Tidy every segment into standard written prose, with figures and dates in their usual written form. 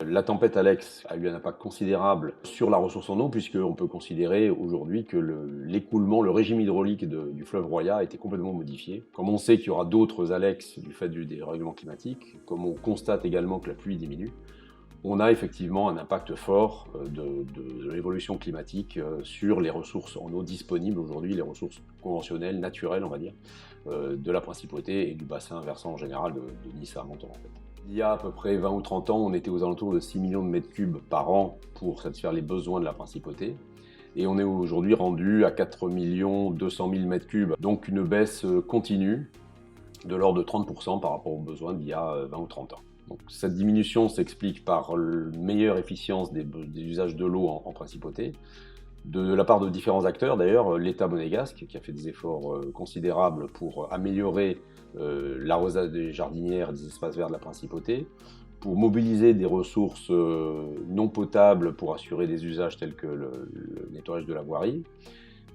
La tempête Alex a eu un impact considérable sur la ressource en eau, puisqu'on peut considérer aujourd'hui que l'écoulement, le régime hydraulique du fleuve Roya a été complètement modifié. Comme on sait qu'il y aura d'autres Alex du fait des règlements climatiques, comme on constate également que la pluie diminue, on a effectivement un impact fort de l'évolution climatique sur les ressources en eau disponibles aujourd'hui, les ressources conventionnelles, naturelles, on va dire, de la principauté et du bassin versant en général de Nice à Menton, en fait. Il y a à peu près 20 ou 30 ans, on était aux alentours de 6 millions de mètres cubes par an pour satisfaire les besoins de la principauté. Et on est aujourd'hui rendu à 4 200 000 mètres cubes, donc une baisse continue de l'ordre de 30% par rapport aux besoins d'il y a 20 ou 30 ans. Donc, cette diminution s'explique par une meilleure efficience des usages de l'eau en principauté, de la part de différents acteurs. D'ailleurs, l'État monégasque, qui a fait des efforts considérables pour améliorer l'arrosage des jardinières et des espaces verts de la principauté, pour mobiliser des ressources non potables pour assurer des usages tels que le nettoyage de la voirie.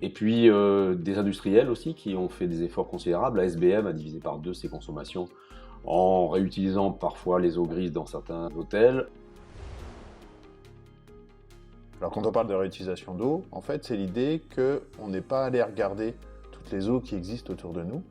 Et puis des industriels aussi qui ont fait des efforts considérables. La SBM a divisé par 2 ses consommations en réutilisant parfois les eaux grises dans certains hôtels. Alors quand on parle de réutilisation d'eau, en fait c'est l'idée qu'on n'est pas allé regarder toutes les eaux qui existent autour de nous,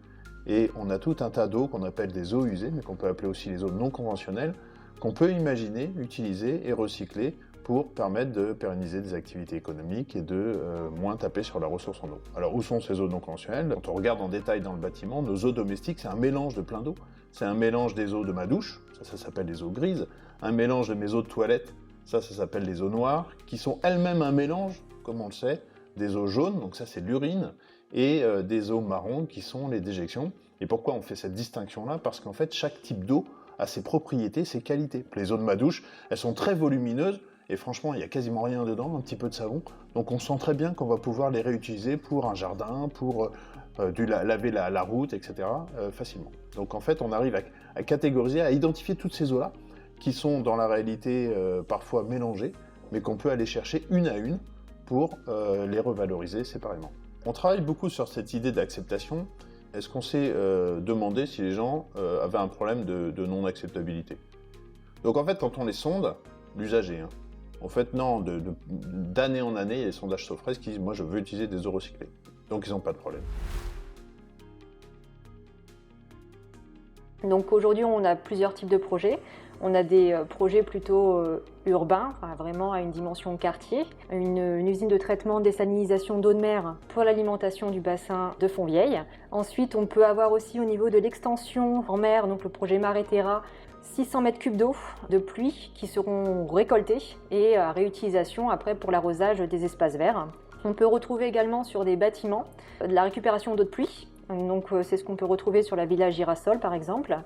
et on a tout un tas d'eaux qu'on appelle des eaux usées, mais qu'on peut appeler aussi les eaux non conventionnelles, qu'on peut imaginer, utiliser et recycler pour permettre de pérenniser des activités économiques et de moins taper sur la ressource en eau. Alors où sont ces eaux non conventionnelles? Quand on regarde en détail dans le bâtiment, nos eaux domestiques, c'est un mélange de plein d'eau. C'est un mélange des eaux de ma douche, ça s'appelle les eaux grises, un mélange de mes eaux de toilette, ça s'appelle les eaux noires, qui sont elles-mêmes un mélange, comme on le sait, des eaux jaunes, donc ça c'est l'urine, et des eaux marron qui sont les déjections. Et pourquoi on fait cette distinction-là? Parce qu'en fait, chaque type d'eau a ses propriétés, ses qualités. Les eaux de ma douche, elles sont très volumineuses, et franchement, il n'y a quasiment rien dedans, un petit peu de savon, donc on sent très bien qu'on va pouvoir les réutiliser pour un jardin, pour laver la route, etc., facilement. Donc en fait, on arrive à catégoriser, à identifier toutes ces eaux-là, qui sont dans la réalité parfois mélangées, mais qu'on peut aller chercher une à une pour les revaloriser séparément. On travaille beaucoup sur cette idée d'acceptation. Est-ce qu'on s'est demandé si les gens avaient un problème de non-acceptabilité? Donc en fait, quand on les sonde, l'usager, en fait, non, d'année en année, il y a des sondages Sofres qui disent « moi, je veux utiliser des eaux recyclées ». Donc ils n'ont pas de problème. Donc aujourd'hui, on a plusieurs types de projets. On a des projets plutôt urbains, vraiment à une dimension quartier. Une usine de traitement désalinisation d'eau de mer pour l'alimentation du bassin de Fontvieille. Ensuite, on peut avoir aussi au niveau de l'extension en mer, donc le projet Maréterra, 600 mètres cubes d'eau de pluie qui seront récoltés et à réutilisation après pour l'arrosage des espaces verts. On peut retrouver également sur des bâtiments de la récupération d'eau de pluie. Donc c'est ce qu'on peut retrouver sur la Villa Girasol par exemple,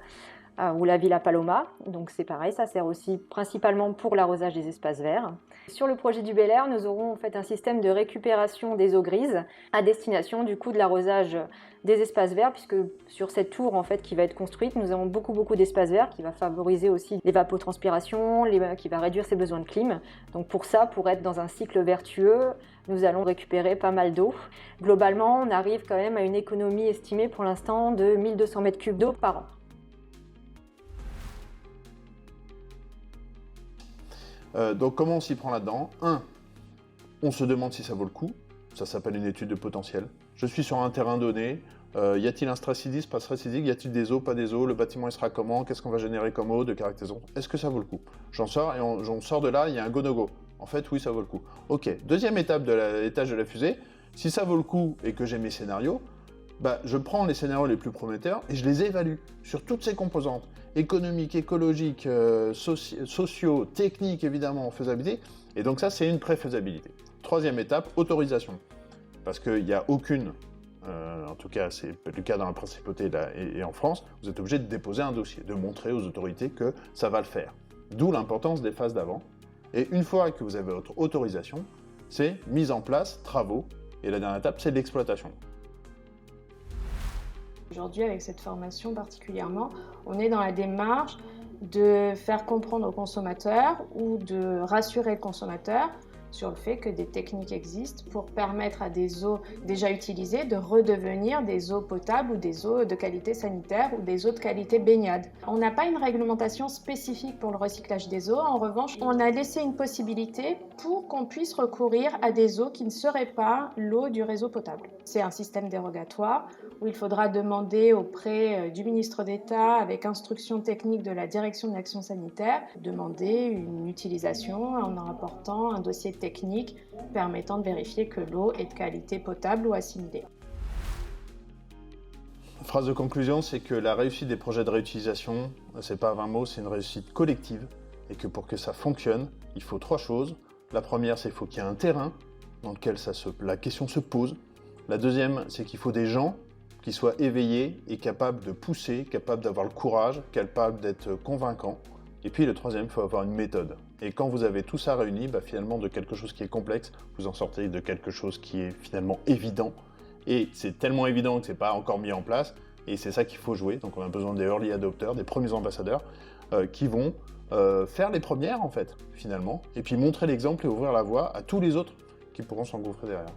ou la Villa Paloma. Donc c'est pareil, ça sert aussi principalement pour l'arrosage des espaces verts. Sur le projet du Bel Air, nous aurons en fait un système de récupération des eaux grises à destination du coup de l'arrosage des espaces verts, puisque sur cette tour en fait qui va être construite, nous avons beaucoup d'espaces verts qui va favoriser aussi l'évapotranspiration, qui va réduire ses besoins de clim. Donc pour ça, pour être dans un cycle vertueux, nous allons récupérer pas mal d'eau. Globalement, on arrive quand même à une économie estimée pour l'instant de 1200 mètres cubes d'eau par an. Donc comment on s'y prend là-dedans? On se demande si ça vaut le coup. Ça s'appelle une étude de potentiel. Je suis sur un terrain donné. Y a-t-il un stress hydrique, pas stress hydrique? Y a-t-il des eaux, pas des eaux? Le bâtiment il sera comment? Qu'est-ce qu'on va générer comme eau de caractérisation? Est-ce que ça vaut le coup? J'en sors et on sort de là, il y a un go-no-go. En fait, oui, ça vaut le coup. Ok, deuxième étape de l'étage de la fusée. Si ça vaut le coup et que j'ai mes scénarios, je prends les scénarios les plus prometteurs et je les évalue sur toutes ces composantes, économiques, écologiques, sociaux, techniques évidemment, faisabilité. Et donc ça, c'est une pré-faisabilité. Troisième étape, autorisation. Parce qu'il n'y a aucune, en tout cas c'est le cas dans la principauté et en France, vous êtes obligé de déposer un dossier, de montrer aux autorités que ça va le faire. D'où l'importance des phases d'avant. Et une fois que vous avez votre autorisation, c'est mise en place, travaux, et la dernière étape, c'est l'exploitation. Aujourd'hui, avec cette formation particulièrement, on est dans la démarche de faire comprendre aux consommateurs ou de rassurer le consommateur sur le fait que des techniques existent pour permettre à des eaux déjà utilisées de redevenir des eaux potables ou des eaux de qualité sanitaire ou des eaux de qualité baignade. On n'a pas une réglementation spécifique pour le recyclage des eaux. En revanche, on a laissé une possibilité pour qu'on puisse recourir à des eaux qui ne seraient pas l'eau du réseau potable. C'est un système dérogatoire où il faudra demander auprès du ministre d'État, avec instruction technique de la Direction de l'Action sanitaire, demander une utilisation en apportant un dossier technique permettant de vérifier que l'eau est de qualité potable ou assimilée. Phrase de conclusion, c'est que la réussite des projets de réutilisation, c'est pas 20 mots, c'est une réussite collective, et que pour que ça fonctionne, il faut 3 choses. La première, c'est qu'il faut qu'il y ait un terrain dans lequel la question se pose. La deuxième, c'est qu'il faut des gens qui soient éveillés et capables de pousser, capables d'avoir le courage, capables d'être convaincants. Et puis le troisième, il faut avoir une méthode. Et quand vous avez tout ça réuni, finalement de quelque chose qui est complexe, vous en sortez de quelque chose qui est finalement évident. Et c'est tellement évident que c'est pas encore mis en place, et c'est ça qu'il faut jouer. Donc on a besoin des early adopters, des premiers ambassadeurs, qui vont faire les premières en fait, finalement, et puis montrer l'exemple et ouvrir la voie à tous les autres qui pourront s'engouffrer derrière.